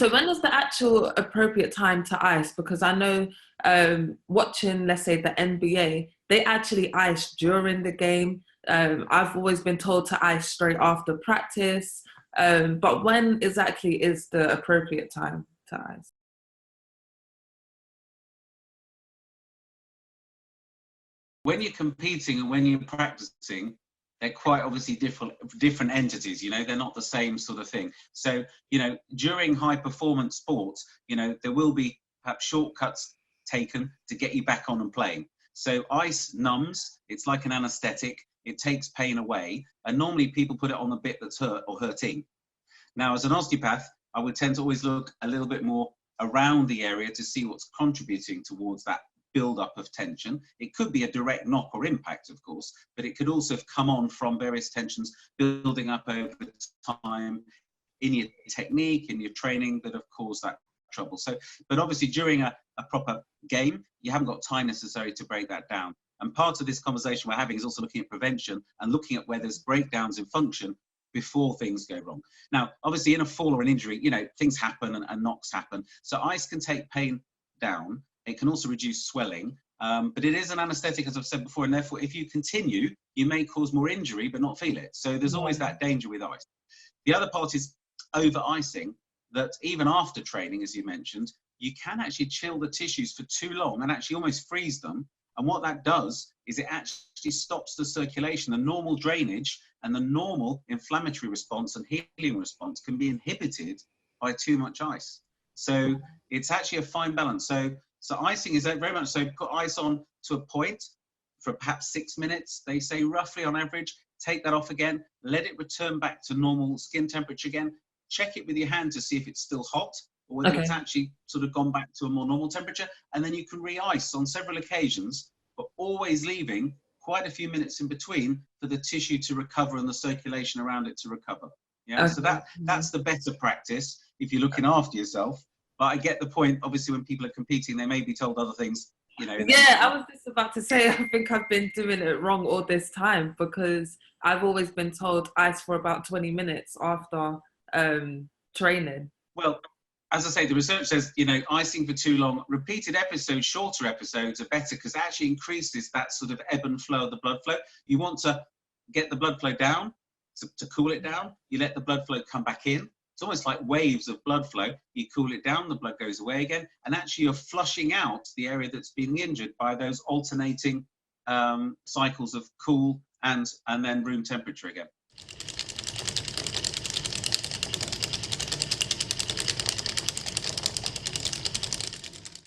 So when is the actual appropriate time to ice? Because I know watching, let's say, the NBA, they actually ice during the game. I've always been told to ice straight after practice. But when exactly is the appropriate time to ice? When you're competing and when you're practicing, they're quite obviously different entities. They're not the same sort of thing. So during high performance sports, there will be perhaps shortcuts taken to get you back on and playing. So ice numbs, it's like an anesthetic, it takes pain away, and normally people put it on the bit that's hurt or hurting. Now, as an osteopath, I would tend to always look a little bit more around the area to see what's contributing towards that build-up of tension. It could be a direct knock or impact, of course, but it could also have come on from various tensions building up over time in your technique, in your training, that have caused that trouble. So, but obviously during a proper game, you haven't got time necessary to break that down. And part of this conversation we're having is also looking at prevention and looking at where there's breakdowns in function before things go wrong. Now, obviously in a fall or an injury, things happen and knocks happen. So ice can take pain down. It can also reduce swelling, but it is an anesthetic, as I've said before, and therefore if you continue, you may cause more injury but not feel it. So there's always that danger with ice. The other part is over-icing, that even after training, as you mentioned, you can actually chill the tissues for too long and actually almost freeze them. And what that does is it actually stops the circulation, the normal drainage and the normal inflammatory response and healing response can be inhibited by too much ice. So it's actually a fine balance. So icing is very much so, put ice on to a point for perhaps 6 minutes, they say roughly on average, take that off again, let it return back to normal skin temperature again, check it with your hand to see if it's still hot or whether it's actually sort of gone back to a more normal temperature, and then you can re-ice on several occasions, but always leaving quite a few minutes in between for the tissue to recover and the circulation around it to recover. Yeah, so that's the better practice if you're looking after yourself. But I get the point, obviously when people are competing, they may be told other things, Yeah, I was just about to say, I think I've been doing it wrong all this time, because I've always been told ice for about 20 minutes after training. Well, as I say, the research says, icing for too long, repeated episodes, shorter episodes are better because it actually increases that sort of ebb and flow of the blood flow. You want to get the blood flow down, to cool it down, you let the blood flow come back in. It's almost like waves of blood flow. You cool it down, the blood goes away again, and actually you're flushing out the area that's being injured by those alternating cycles of cool and then room temperature again.